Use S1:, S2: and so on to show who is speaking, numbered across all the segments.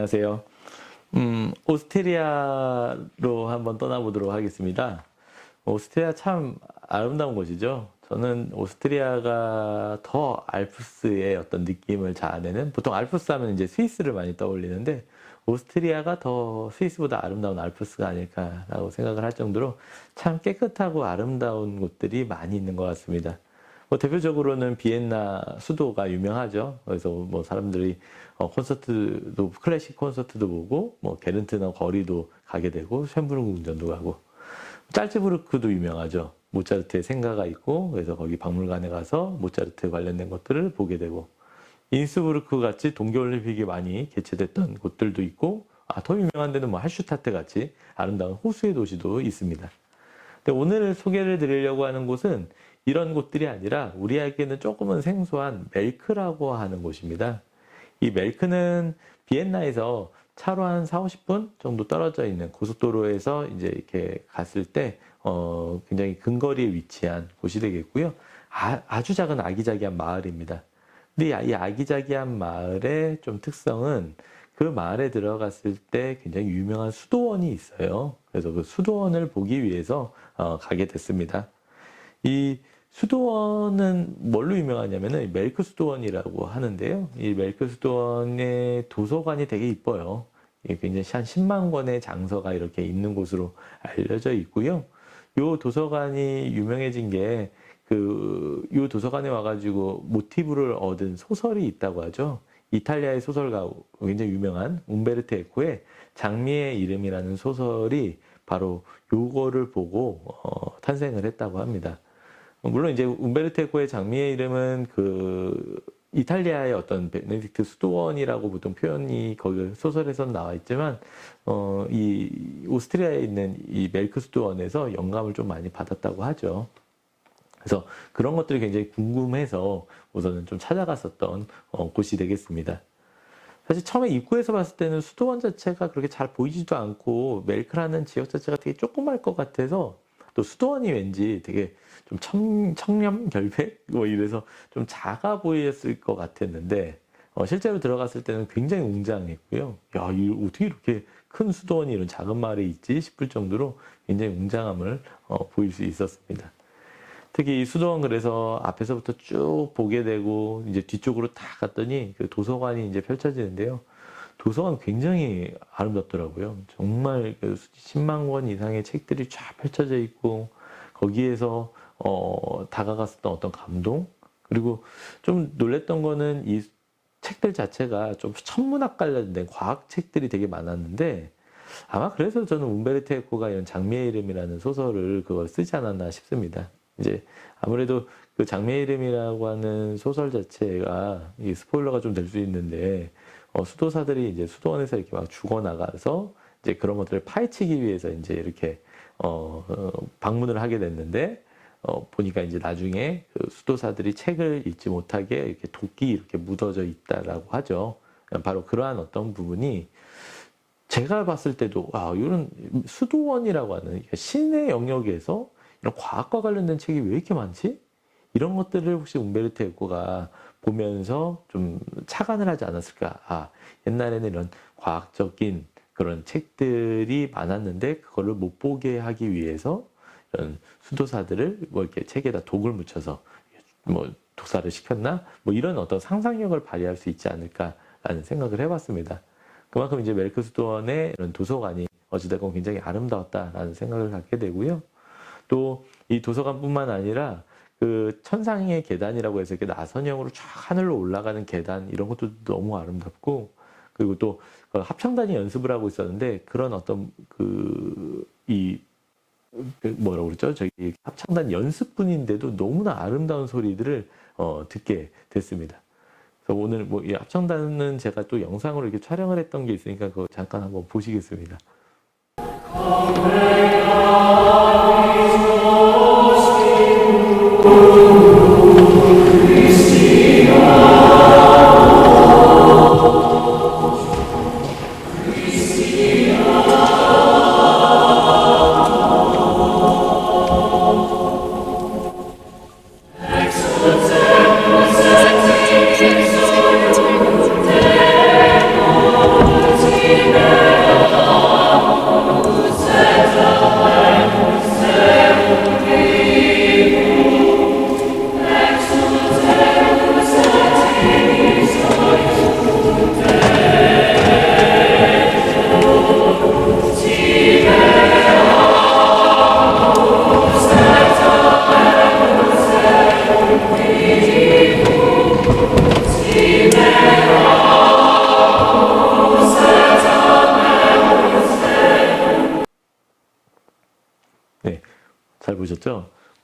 S1: 안녕하세요. 오스트리아로 한번 떠나보도록 하겠습니다. 오스트리아 참 아름다운 곳이죠. 저는 오스트리아가 더 알프스의 어떤 느낌을 자아내는, 보통 알프스 하면 이제 스위스를 많이 떠올리는데, 오스트리아가 더 스위스보다 아름다운 알프스가 아닐까라고 생각을 할 정도로 참 깨끗하고 아름다운 곳들이 많이 있는 것 같습니다. 대표적으로는 비엔나 수도가 유명하죠. 그래서 사람들이 콘서트도, 클래식 콘서트도 보고, 게른트나 거리도 가게 되고, 쇤브른 궁전도 가고, 짤츠부르크도 유명하죠. 모차르트의 생가가 있고, 그래서 거기 박물관에 가서 모차르트 관련된 것들을 보게 되고, 인스부르크 같이 동계올림픽이 많이 개최됐던 곳들도 있고, 더 유명한 데는 할슈타트 같이 아름다운 호수의 도시도 있습니다. 근데 오늘 소개를 드리려고 하는 곳은 이런 곳들이 아니라 우리에게는 조금은 생소한 멜크라고 하는 곳입니다. 이 멜크는 비엔나에서 차로 한 40-50분 정도 떨어져 있는 고속도로에서 이제 이렇게 갔을 때 굉장히 근거리에 위치한 곳이 되겠고요. 아주 작은 아기자기한 마을입니다. 근데 이 아기자기한 마을의 좀 특성은 그 마을에 들어갔을 때 굉장히 유명한 수도원이 있어요. 그래서 그 수도원을 보기 위해서 가게 됐습니다. 이 수도원은 뭘로 유명하냐면은 멜크 수도원이라고 하는데요. 이 멜크 수도원의 도서관이 되게 이뻐요. 굉장히 한 10만 권의 장서가 이렇게 있는 곳으로 알려져 있고요. 이 도서관이 유명해진 게 이 도서관에 와가지고 모티브를 얻은 소설이 있다고 하죠. 이탈리아의 소설가 굉장히 유명한 움베르토 에코의 장미의 이름이라는 소설이 바로 요거를 보고 탄생을 했다고 합니다. 물론 이제 움베르토 에코의 장미의 이름은 이탈리아의 어떤 베네딕트 수도원이라고 보통 표현이 거기 소설에선 나와 있지만 이 오스트리아에 있는 이 멜크 수도원에서 영감을 좀 많이 받았다고 하죠. 그래서 그런 것들이 굉장히 궁금해서 우선은 좀 찾아갔었던 곳이 되겠습니다. 사실 처음에 입구에서 봤을 때는 수도원 자체가 그렇게 잘 보이지도 않고 멜크라는 지역 자체가 되게 조그말 것 같아서 또 수도원이 왠지 되게 좀 청렴결백 이래서 좀 작아 보였을 것 같았는데 실제로 들어갔을 때는 굉장히 웅장했고요. 야, 어떻게 이렇게 큰 수도원이 이런 작은 마을에 있지 싶을 정도로 굉장히 웅장함을 보일 수 있었습니다. 특히 이 수도원 그래서 앞에서부터 쭉 보게 되고 이제 뒤쪽으로 다 갔더니 그 도서관이 이제 펼쳐지는데요. 도서관 굉장히 아름답더라고요. 정말 10만 권 이상의 책들이 쫙 펼쳐져 있고 거기에서 다가갔었던 어떤 감동, 그리고 좀 놀랬던 거는 이 책들 자체가 좀 천문학 관련된 과학 책들이 되게 많았는데 아마 그래서 저는 움베르토 에코가 이런 장미의 이름이라는 소설을 그걸 쓰지 않았나 싶습니다. 이제 아무래도 그 장미의 이름이라고 하는 소설 자체가 이 스포일러가 좀 될 수 있는데 수도사들이 이제 수도원에서 이렇게 막 죽어나가서 이제 그런 것들을 파헤치기 위해서 이제 이렇게 방문을 하게 됐는데 보니까 이제 나중에 그 수도사들이 책을 읽지 못하게 이렇게 도끼 이렇게 묻어져 있다라고 하죠. 바로 그러한 어떤 부분이 제가 봤을 때도 이런 수도원이라고 하는 신의 영역에서 이런 과학과 관련된 책이 왜 이렇게 많지? 이런 것들을 혹시 움베르토 에코가 보면서 좀 착안을 하지 않았을까? 옛날에는 이런 과학적인 그런 책들이 많았는데 그거를 못 보게 하기 위해서 이런 수도사들을 이렇게 책에다 독을 묻혀서 독사를 시켰나? 이런 어떤 상상력을 발휘할 수 있지 않을까라는 생각을 해봤습니다. 그만큼 이제 멜크 수도원의 이런 도서관이 어찌됐건 굉장히 아름다웠다라는 생각을 갖게 되고요. 또 이 도서관뿐만 아니라 그 천상의 계단이라고 해서 이렇게 나선형으로 쫙 하늘로 올라가는 계단 이런 것도 너무 아름답고, 그리고 또 합창단이 연습을 하고 있었는데 그런 어떤 뭐라고 그러죠? 저기 합창단 연습분인데도 너무나 아름다운 소리들을 듣게 됐습니다. 그래서 오늘 이 합창단은 제가 또 영상으로 이렇게 촬영을 했던 게 있으니까 그거 잠깐 한번 보시겠습니다.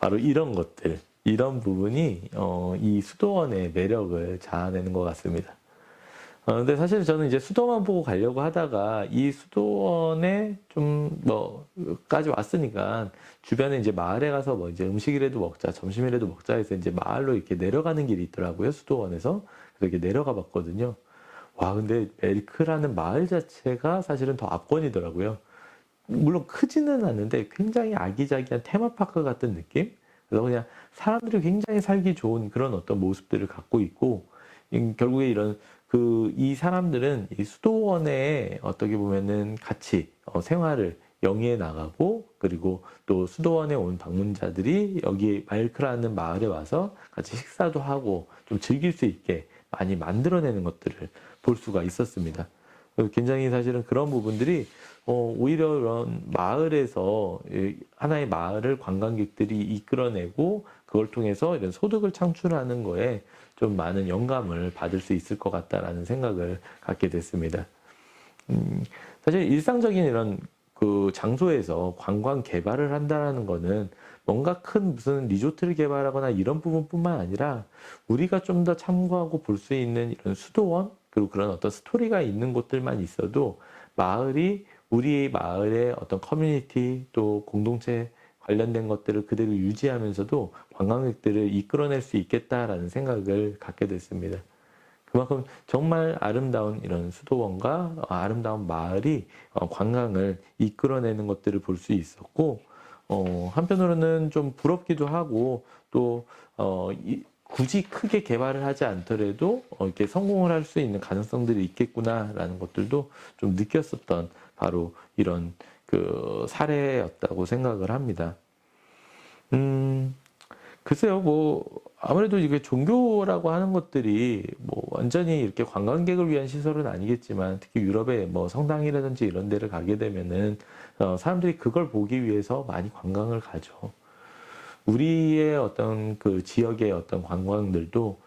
S1: 바로 이런 것들, 이런 부분이 이 수도원의 매력을 자아내는 것 같습니다. 근데 사실 저는 이제 수도원 보고 가려고 하다가 이 수도원에 좀 까지 왔으니까 주변에 이제 마을에 가서 뭐 이제 음식이라도 먹자, 점심이라도 먹자 해서 이제 마을로 이렇게 내려가는 길이 있더라고요. 수도원에서. 그래서 이렇게 내려가 봤거든요. 와, 근데 멜크라는 마을 자체가 사실은 더 압권이더라고요. 물론 크지는 않는데 굉장히 아기자기한 테마파크 같은 느낌? 그래서 그냥 사람들이 굉장히 살기 좋은 그런 어떤 모습들을 갖고 있고, 결국에 이 사람들은 이 수도원에 어떻게 보면은 같이 생활을 영위해 나가고, 그리고 또 수도원에 온 방문자들이 여기 말크라는 마을에 와서 같이 식사도 하고 좀 즐길 수 있게 많이 만들어내는 것들을 볼 수가 있었습니다. 굉장히 사실은 그런 부분들이 오히려 이런 마을에서 하나의 마을을 관광객들이 이끌어내고 그걸 통해서 이런 소득을 창출하는 거에 좀 많은 영감을 받을 수 있을 것 같다라는 생각을 갖게 됐습니다. 사실 일상적인 이런 그 장소에서 관광 개발을 한다라는 거는 뭔가 큰 무슨 리조트를 개발하거나 이런 부분뿐만 아니라 우리가 좀 더 참고하고 볼 수 있는 이런 수도원, 그리고 그런 어떤 스토리가 있는 곳들만 있어도 마을이 우리 마을의 어떤 커뮤니티 또 공동체 관련된 것들을 그대로 유지하면서도 관광객들을 이끌어낼 수 있겠다라는 생각을 갖게 됐습니다. 그만큼 정말 아름다운 이런 수도원과 아름다운 마을이 관광을 이끌어내는 것들을 볼 수 있었고, 한편으로는 좀 부럽기도 하고, 또 굳이 크게 개발을 하지 않더라도 이렇게 성공을 할 수 있는 가능성들이 있겠구나라는 것들도 좀 느꼈었던 바로 이런 그 사례였다고 생각을 합니다. 글쎄요, 아무래도 이게 종교라고 하는 것들이 완전히 이렇게 관광객을 위한 시설은 아니겠지만, 특히 유럽의 성당이라든지 이런 데를 가게 되면은, 사람들이 그걸 보기 위해서 많이 관광을 가죠. 우리의 어떤 그 지역의 어떤 관광들도,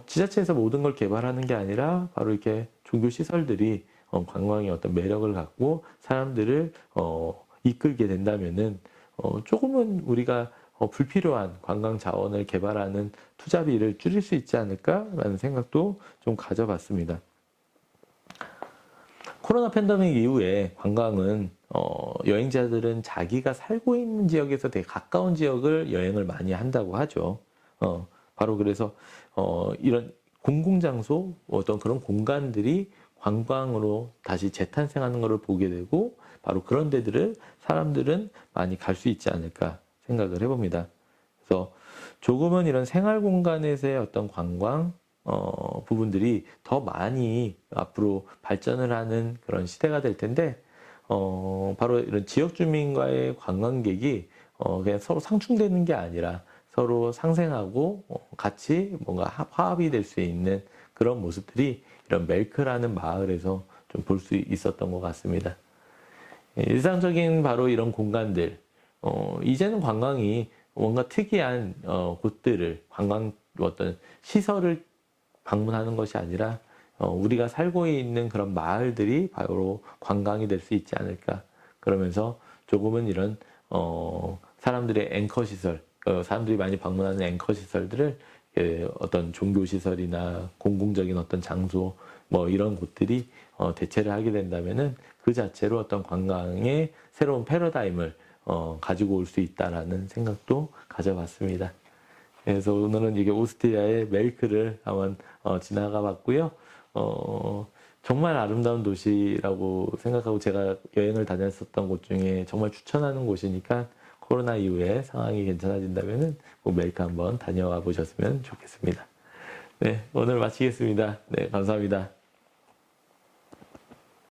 S1: 지자체에서 모든 걸 개발하는 게 아니라, 바로 이렇게 종교 시설들이 관광의 어떤 매력을 갖고 사람들을 이끌게 된다면은, 조금은 우리가 불필요한 관광 자원을 개발하는 투자비를 줄일 수 있지 않을까라는 생각도 좀 가져봤습니다. 코로나 팬데믹 이후에 관광은 여행자들은 자기가 살고 있는 지역에서 되게 가까운 지역을 여행을 많이 한다고 하죠. 바로 그래서 이런 공공장소, 어떤 그런 공간들이 관광으로 다시 재탄생하는 것을 보게 되고, 바로 그런 데들을 사람들은 많이 갈 수 있지 않을까 생각을 해봅니다. 그래서 조금은 이런 생활 공간에서의 어떤 관광 부분들이 더 많이 앞으로 발전을 하는 그런 시대가 될 텐데, 바로 이런 지역 주민과의 관광객이 그냥 서로 상충되는 게 아니라 서로 상생하고 같이 뭔가 화합이 될 수 있는 그런 모습들이 이런 멜크라는 마을에서 좀 볼 수 있었던 것 같습니다. 일상적인 바로 이런 공간들, 이제는 관광이 뭔가 특이한 곳들을 관광 어떤 시설을 방문하는 것이 아니라 우리가 살고 있는 그런 마을들이 바로 관광이 될 수 있지 않을까. 그러면서 조금은 이런 사람들의 앵커 시설, 사람들이 많이 방문하는 앵커 시설들을 어떤 종교 시설이나 공공적인 어떤 장소 이런 곳들이 대체를 하게 된다면은 그 자체로 어떤 관광의 새로운 패러다임을 가지고 올 수 있다라는 생각도 가져봤습니다. 그래서 오늘은 이게 오스트리아의 멜크를 한번 지나가 봤고요. 정말 아름다운 도시라고 생각하고 제가 여행을 다녔었던 곳 중에 정말 추천하는 곳이니까 코로나 이후에 상황이 괜찮아진다면은 꼭 멜크 한번 다녀와 보셨으면 좋겠습니다. 네, 오늘 마치겠습니다. 네, 감사합니다.